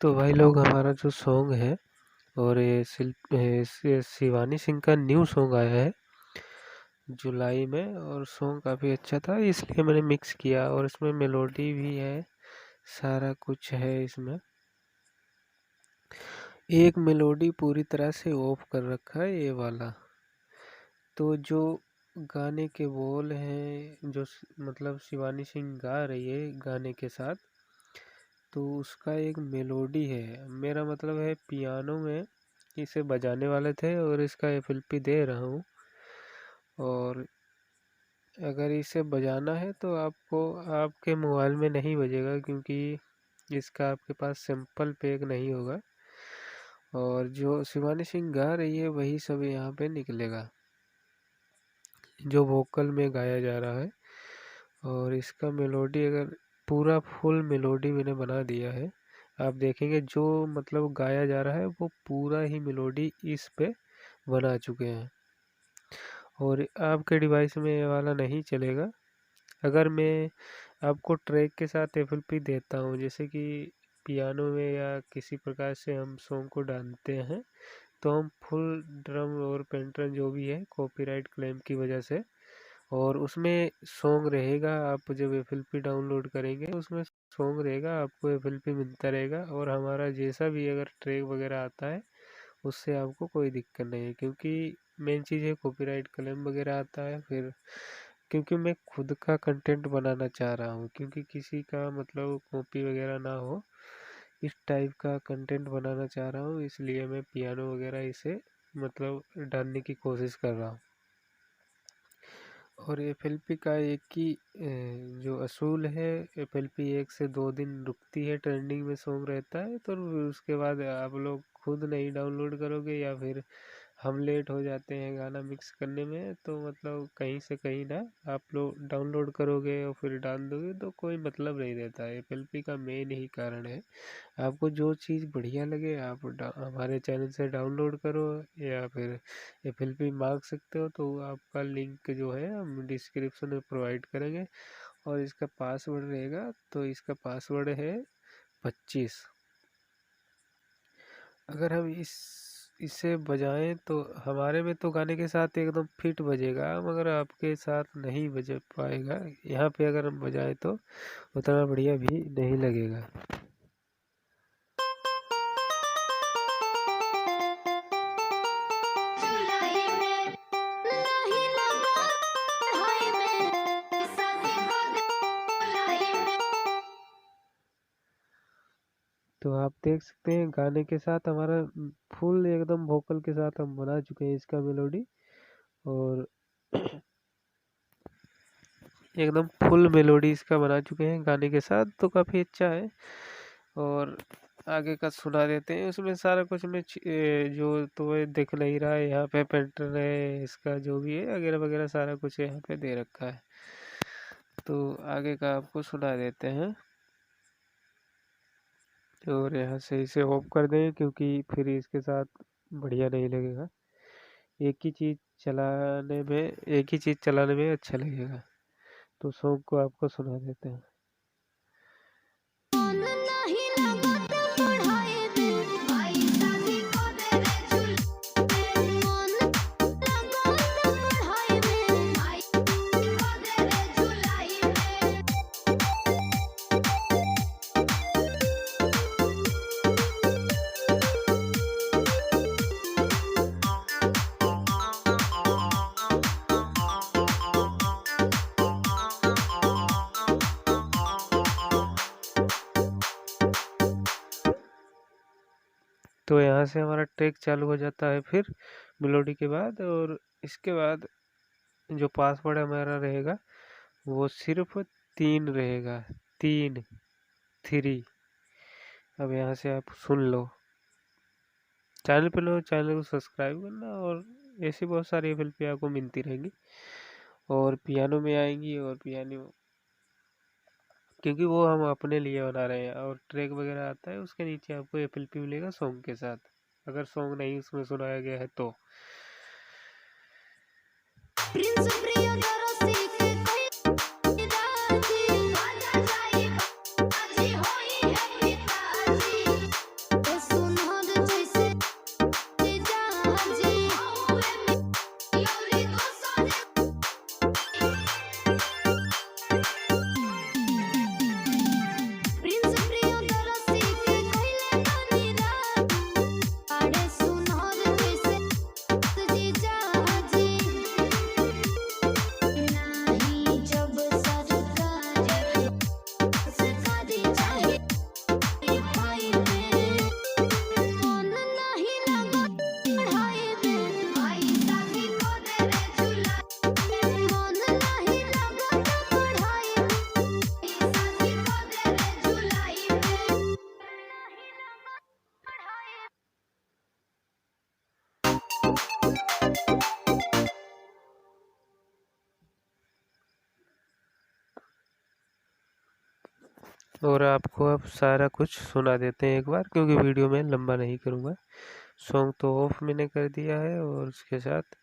तो भाई लोग हमारा जो सॉन्ग है और शिवानी सिंह का न्यू सॉन्ग आया है जुलाई में और सॉन्ग काफ़ी अच्छा था इसलिए मैंने मिक्स किया और इसमें मेलोडी भी है, सारा कुछ है इसमें। एक मेलोडी पूरी तरह से ऑफ कर रखा है ये वाला। तो जो गाने के बोल हैं जो मतलब शिवानी सिंह गा रही है गाने के साथ, तो उसका एक मेलोडी है, मेरा मतलब है पियानो में इसे बजाने वाले थे और इसका एफएलपी दे रहा हूँ। और अगर इसे बजाना है तो आपको आपके मोबाइल में नहीं बजेगा क्योंकि इसका आपके पास सैंपल पैक नहीं होगा और जो शिवानी सिंह गा रही है वही सब यहाँ पे निकलेगा जो वोकल में गाया जा रहा है। और इसका मेलोडी अगर पूरा फुल मेलोडी मैंने बना दिया है, आप देखेंगे जो मतलब गाया जा रहा है वो पूरा ही मेलोडी इस पे बना चुके हैं और आपके डिवाइस में ये वाला नहीं चलेगा। अगर मैं आपको ट्रैक के साथ एफएलपी देता हूँ जैसे कि पियानो में या किसी प्रकार से हम सॉन्ग को डालते हैं तो हम फुल ड्रम और पेंट्रन जो भी है कॉपीराइट क्लेम की वजह से, और उसमें सॉन्ग रहेगा, आप जब एफएलपी डाउनलोड करेंगे उसमें सॉन्ग रहेगा, आपको एफएलपी मिलता रहेगा और हमारा जैसा भी अगर ट्रैक वगैरह आता है उससे आपको कोई दिक्कत नहीं है क्योंकि मेन चीज़ है कॉपीराइट क्लेम वगैरह आता है। फिर क्योंकि मैं खुद का कंटेंट बनाना चाह रहा हूँ क्योंकि किसी का मतलब कॉपी वगैरह ना हो, इस टाइप का कंटेंट बनाना चाह रहा हूँ, इसलिए मैं पियानो वगैरह इसे मतलब डालने की कोशिश कर रहा हूँ। और एफएलपी का एक ही जो असूल है, एफएलपी 1 से 2 दिन रुकती है, ट्रेंडिंग में सॉन्ग रहता है, तो उसके बाद आप लोग खुद नहीं डाउनलोड करोगे या फिर हम लेट हो जाते हैं गाना मिक्स करने में तो मतलब कहीं से कहीं ना आप लोग डाउनलोड करोगे और फिर डाल दोगे तो कोई मतलब नहीं रहता है। एफएलपी का मेन ही कारण है, आपको जो चीज़ बढ़िया लगे आप हमारे चैनल से डाउनलोड करो या फिर एफएलपी मांग सकते हो तो आपका लिंक जो है हम डिस्क्रिप्शन में प्रोवाइड करेंगे। और इसका पासवर्ड रहेगा, तो इसका पासवर्ड है 25। अगर हम इसे बजाएं तो हमारे में तो गाने के साथ एकदम फिट बजेगा, मगर आपके साथ नहीं बज पाएगा। यहाँ पे अगर हम बजाएं तो उतना बढ़िया भी नहीं लगेगा। तो आप देख सकते हैं गाने के साथ हमारा फुल एकदम वोकल के साथ हम बना चुके हैं इसका मेलोडी और एकदम फुल मेलोडी इसका बना चुके हैं गाने के साथ, तो काफ़ी अच्छा है। और आगे का सुना देते हैं, उसमें सारा कुछ में जो तुम्हें दिख नहीं रहा है यहाँ पे पैटर्न है इसका जो भी है वगैरह वगैरह सारा कुछ यहाँ पे दे रखा है। तो आगे का आपको सुना देते हैं और यहाँ से इसे ऑफ कर दें क्योंकि फिर इसके साथ बढ़िया नहीं लगेगा। एक ही चीज़ चलाने में अच्छा लगेगा। तो सॉन्ग को आपको सुना देते हैं। तो यहाँ से हमारा ट्रैक चालू हो जाता है फिर मेलोडी के बाद, और इसके बाद जो पासवर्ड हमारा रहेगा वो सिर्फ 3 रहेगा, 3। अब यहाँ से आप सुन लो, चैनल पे लो, चैनल को सब्सक्राइब करना और ऐसी बहुत सारी एफएलपी आपको मिलती रहेंगी। और पियानो में आएंगी और पियानो क्योंकि वो हम अपने लिए बना रहे हैं और ट्रैक वगैरह आता है उसके नीचे आपको एफएलपी मिलेगा सॉन्ग के साथ, अगर सॉन्ग नहीं उसमें सुनाया गया है तो। और आपको अब सारा कुछ सुना देते हैं एक बार, क्योंकि वीडियो में लंबा नहीं करूँगा। सॉन्ग तो ऑफ मैंने कर दिया है और उसके साथ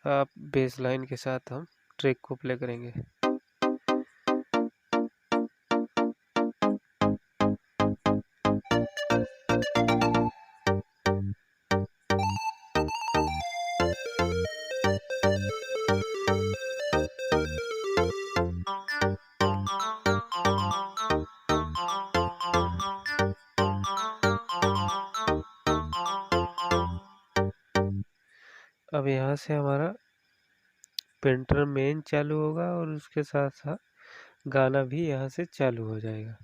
आप बेस लाइन के साथ हम ट्रैक को प्ले करेंगे। अब यहाँ से हमारा पेंटर मेन चालू होगा और उसके साथ साथ गाना भी यहाँ से चालू हो जाएगा।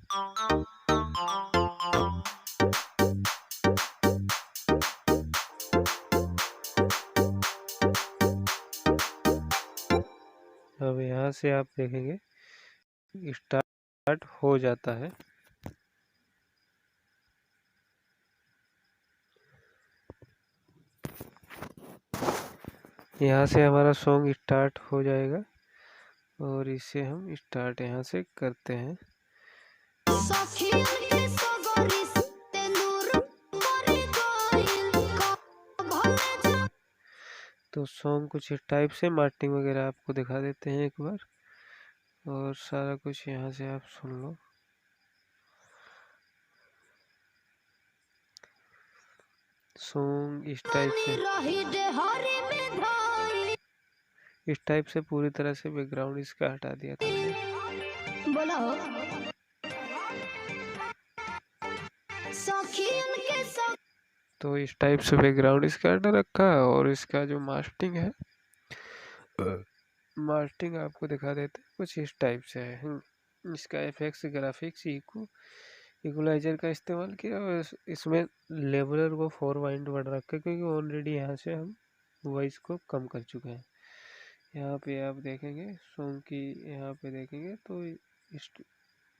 अब यहाँ से आप देखेंगे स्टार्ट हो जाता है। यहाँ से हमारा सॉन्ग स्टार्ट हो जाएगा और इसे हम स्टार्ट यहाँ से करते हैं। तो सॉन्ग कुछ इस टाइप से मार्टिंग वगैरह आपको दिखा देते हैं एक बार, और सारा कुछ यहाँ से आप सुन लो। सॉन्ग इस टाइप से पूरी तरह से बैकग्राउंड इसका हटा दिया था मैंने। तो इस टाइप से बैकग्राउंड इसका हटा रखा है और इसका जो मास्टरिंग है, मास्टरिंग आपको दिखा देते हैं कुछ इस टाइप से है। इसका एफएक्स ग्राफिक्स इक्वलाइजर का इस्तेमाल किया और इसमें लेवलर को 4 वाइंड बढ़ रखा है, क्योंकि ऑलरेडी यहाँ से हम वॉइस को कम कर चुके हैं। यहाँ पे आप देखेंगे सॉन्ग की, यहाँ पे देखेंगे तो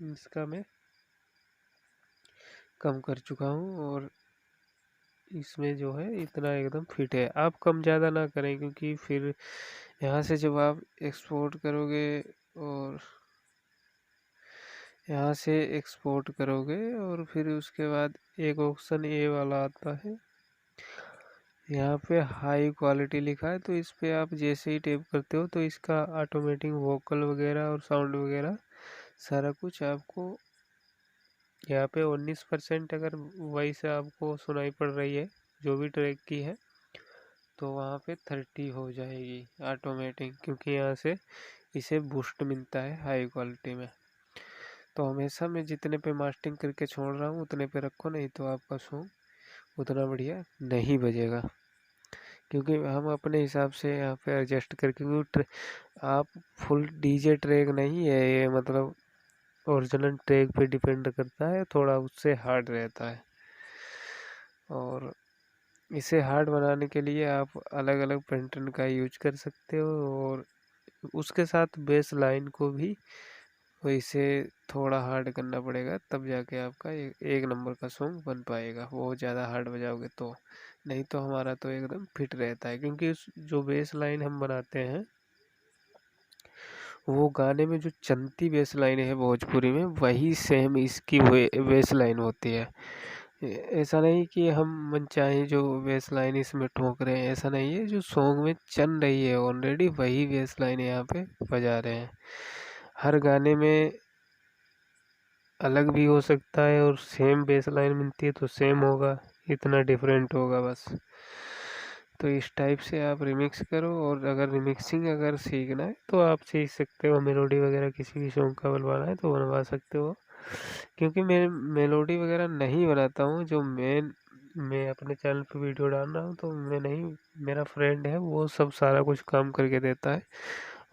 इसका मैं कम कर चुका हूँ और इसमें जो है इतना एकदम फिट है। आप कम ज़्यादा ना करें, क्योंकि फिर यहाँ से जब आप एक्सपोर्ट करोगे और यहाँ से एक्सपोर्ट करोगे और फिर उसके बाद एक ऑप्शन ए वाला आता है, यहाँ पे हाई क्वालिटी लिखा है, तो इस पे आप जैसे ही टैप करते हो तो इसका ऑटोमेटिक वोकल वगैरह और साउंड वगैरह सारा कुछ आपको यहाँ पे 19% अगर वॉइस आपको सुनाई पड़ रही है जो भी ट्रैक की है, तो वहाँ पे 30 हो जाएगी ऑटोमेटिक, क्योंकि यहाँ से इसे बूस्ट मिलता है हाई क्वालिटी में। तो हमेशा मैं जितने पे मास्टरिंग करके छोड़ रहा हूँ उतने पे रखो, नहीं तो आपका सॉन्ग उतना बढ़िया नहीं बजेगा। क्योंकि हम अपने हिसाब से यहाँ पे एडजस्ट करके, आप फुल डीजे ट्रैक नहीं है ये, मतलब ओरिजिनल ट्रैक पे डिपेंड करता है, थोड़ा उससे हार्ड रहता है। और इसे हार्ड बनाने के लिए आप अलग अलग पैटर्न का यूज कर सकते हो और उसके साथ बेस लाइन को भी वैसे थोड़ा हार्ड करना पड़ेगा, तब जाके आपका एक नंबर का सॉन्ग बन पाएगा। वो ज़्यादा हार्ड बजाओगे तो, नहीं तो हमारा तो एकदम फिट रहता है। क्योंकि जो बेस लाइन हम बनाते हैं वो गाने में जो चलती बेस लाइन है भोजपुरी में, वही सेम इसकी बेस लाइन होती है। ऐसा नहीं कि हम मनचाहे जो बेस लाइन इसमें ठोक रहे हैं, ऐसा नहीं है। जो सॉन्ग में चल रही है ऑलरेडी वही बेस लाइन यहाँ पे बजा रहे हैं। हर गाने में अलग भी हो सकता है और सेम बेस लाइन मिलती है तो सेम होगा, इतना डिफरेंट होगा बस। तो इस टाइप से आप रिमिक्स करो, और अगर रिमिक्सिंग अगर सीखना है तो आप सीख सकते हो। मेलोडी वगैरह किसी भी सॉन्ग का बनवाना है तो बनवा सकते हो, क्योंकि मैं मेलोडी वगैरह नहीं बनाता हूँ। जो मैं अपने चैनल पे वीडियो डाल रहा हूँ तो मैं नहीं, मेरा फ्रेंड है वो सब सारा कुछ काम करके देता है।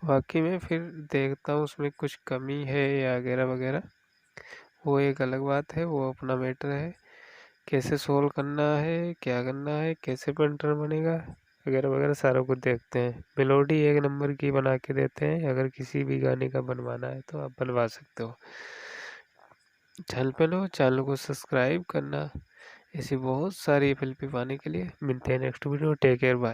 बाकी मैं फिर देखता हूँ उसमें कुछ कमी है या वगैरह वगैरह, वो एक अलग बात है, वो अपना मैटर है। कैसे सोल्व करना है, क्या करना है, कैसे पेंटर बनेगा वगैरह वगैरह सारा कुछ देखते हैं। मेलोडी एक नंबर की बना के देते हैं। अगर किसी भी गाने का बनवाना है तो आप बनवा सकते हो। चैनल पे लो, चैनल को सब्सक्राइब करना। ऐसी बहुत सारी एफएलपी पाने के लिए मिलते हैं next video. Take care, bye.